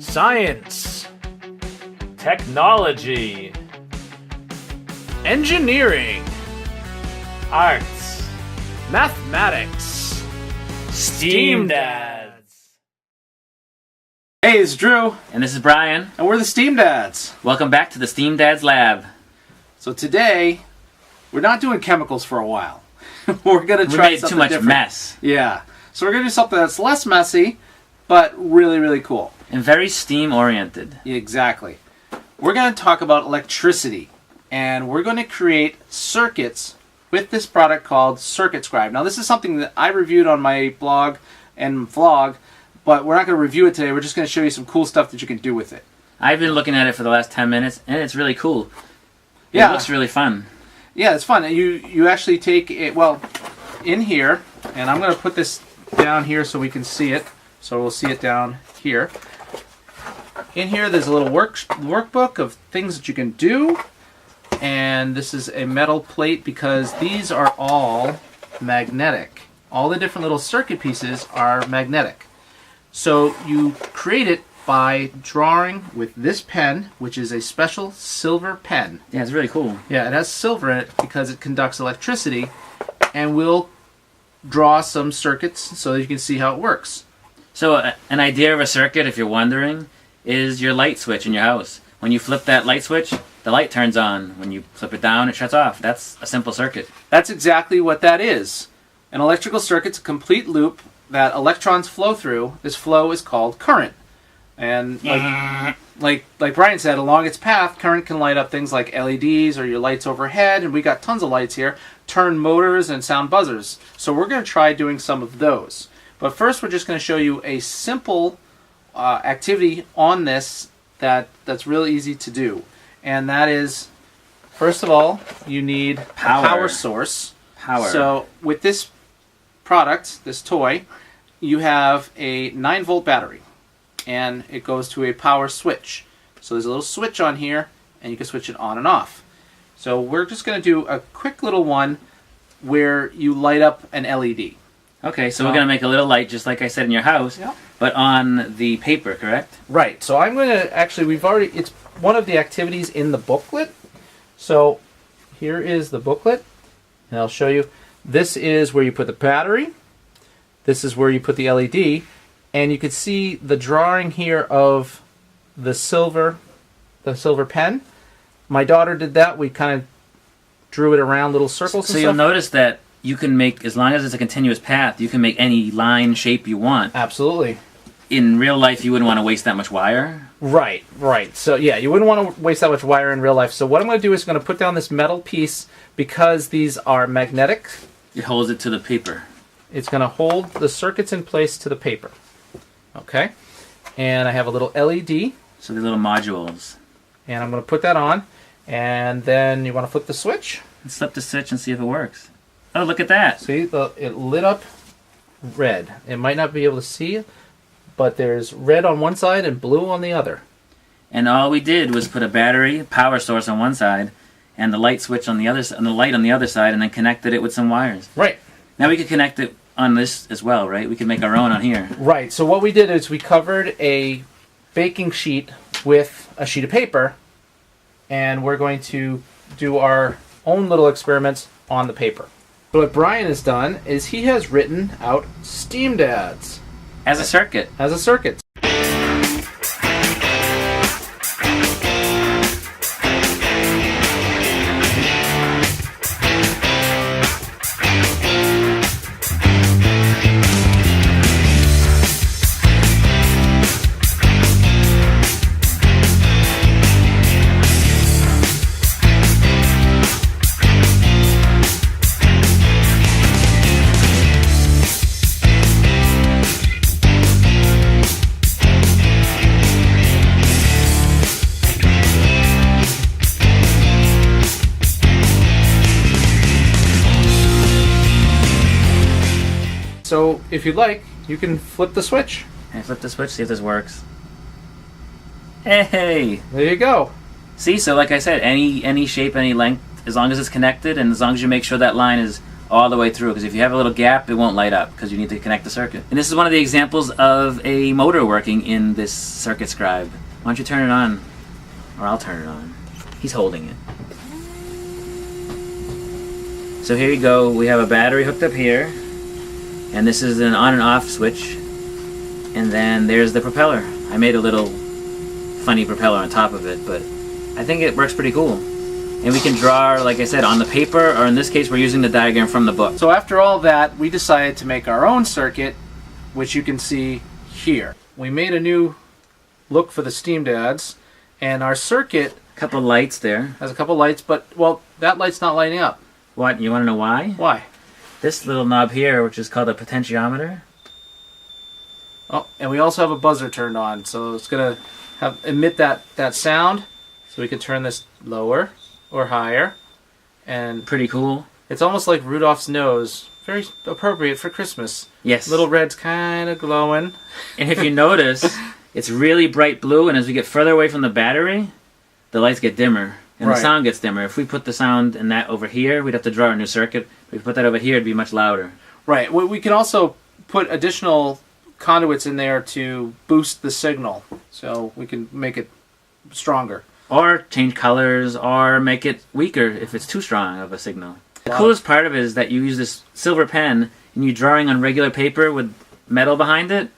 Science, technology, engineering, arts, mathematics, STEAMDads. Hey, it's Drew. And this is Brian. And we're the STEAMDads. Welcome back to the STEAMDads Lab. So today, we're not doing chemicals for a while. We're going to try made something too much different. mess. Yeah. So we're going to do something that's less messy, but really, really cool. And very STEAM-oriented. Exactly. We're going to talk about electricity. And we're going to create circuits with this product called Circuit Scribe. Now, this is something that I reviewed on my blog and vlog, but we're not going to review it today. We're just going to show you some cool stuff that you can do with it. I've been looking at it for the last 10 minutes, and it's really cool. It looks really fun. Yeah, it's fun. You actually take it, well, in here, and I'm going to put this down here so we can see it. So we'll see it down here. In here, there's a little workbook of things that you can do. And this is a metal plate because these are all magnetic. All the different little circuit pieces are magnetic. So you create it by drawing with this pen, which is a special silver pen. Yeah, it's really cool. Yeah, it has silver in it because it conducts electricity. And we'll draw some circuits so that you can see how it works. So an idea of a circuit, if you're wondering, is your light switch in your house. When you flip that light switch, the light turns on. When you flip it down, it shuts off. That's a simple circuit. That's exactly what that is. An electrical circuit's a complete loop that electrons flow through. This flow is called current. And like Brian said, along its path, current can light up things like LEDs or your lights overhead, and we got tons of lights here, turn motors and sound buzzers. So we're going to try doing some of those. But first we're just going to show you a simple activity on this that's really easy to do. And that is, first of all, you need a power source. So with this product, this toy, you have a 9-volt battery. And it goes to a power switch. So there's a little switch on here, and you can switch it on and off. So we're just going to do a quick little one where you light up an LED. Okay, so we're going to make a little light, just like I said, in your house, but on the paper, correct? Right. So I'm going to actually, it's one of the activities in the booklet. So here is the booklet, and I'll show you. This is where you put the battery. This is where you put the LED. And you can see the drawing here of the silver pen. My daughter did that. We kind of drew it around little circles. So you'll notice that you can make, as long as it's a continuous path, you can make any line shape you want. Absolutely. In real life, you wouldn't want to waste that much wire. Right. So yeah, you wouldn't want to waste that much wire in real life. So what I'm going to do is going to put down this metal piece because these are magnetic. It holds it to the paper. It's going to hold the circuits in place to the paper. Okay, and I have a little LED. So the little modules. And I'm going to put that on, and then you want to flip the switch. Let's flip the switch and see if it works. Oh, look at that. See, it lit up red. It might not be able to see, but there's red on one side and blue on the other. And all we did was put a battery, power source on one side, and the light switch on the other, and the light on the other side, and then connected it with some wires. Right. Now we could connect it on this as well, right? We can make our own on here. Right. So what we did is we covered a baking sheet with a sheet of paper, and we're going to do our own little experiments on the paper. So what Brian has done is he has written out STEAMDads As a circuit. as a circuit. So if you'd like, you can flip the switch. And flip the switch, see if this works. Hey! There you go. See, so like I said, any shape, any length, as long as it's connected and as long as you make sure that line is all the way through, because if you have a little gap, it won't light up because you need to connect the circuit. And this is one of the examples of a motor working in this Circuit Scribe. Why don't you turn it on? Or I'll turn it on. He's holding it. So here you go. We have a battery hooked up here. And this is an on and off switch. And then there's the propeller. I made a little funny propeller on top of it, but I think it works pretty cool. And we can draw, like I said, on the paper, or in this case, we're using the diagram from the book. So after all that, we decided to make our own circuit, which you can see here. We made a new look for the STEAMDads, and our circuit Couple lights there. has a couple lights, but, well, that light's not lighting up. What, you want to know why? Why? This little knob here, which is called a potentiometer. Oh, and we also have a buzzer turned on, so it's going to emit that sound, so we can turn this lower or higher. And Pretty cool. it's almost like Rudolph's nose. Very appropriate for Christmas. Yes. Little red's kind of glowing. And if you notice, it's really bright blue, and as we get further away from the battery, the lights get dimmer, and Right. the sound gets dimmer. If we put the sound in that over here, we'd have to draw a new circuit. If we put that over here, it'd be much louder. Right. We can also put additional conduits in there to boost the signal, so we can make it stronger. Or change colors, or make it weaker if it's too strong of a signal. The Wow. coolest part of it is that you use this silver pen, and you're drawing on regular paper with metal behind it,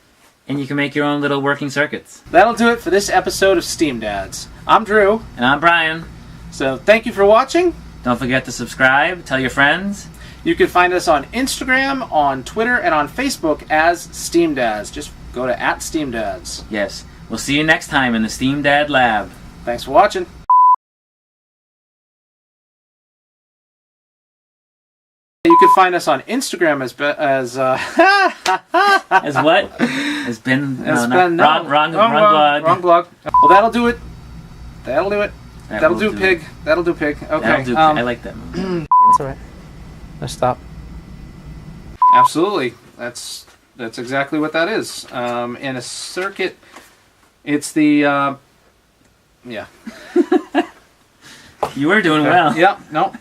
and you can make your own little working circuits. That'll do it for this episode of STEAMDads. I'm Drew, And I'm Brian. so thank you for watching. Don't forget to subscribe, tell your friends. You can find us on Instagram, on Twitter, and on Facebook as STEAMDads. Just go to @STEAMDads. Yes, we'll see you next time in the STEAMDad Lab. Thanks for watching. You can find us on Instagram as As what? Has been, It's no, been- wrong blog. Wrong blog. Well, that'll do it. That'll do it. That That'll will do, pig. That'll do, pig. Okay. That'll do. I like that movie. That's all right. Let's stop. Absolutely. That's exactly what that is. In a circuit, it's the yeah. You were doing well. Yeah. No.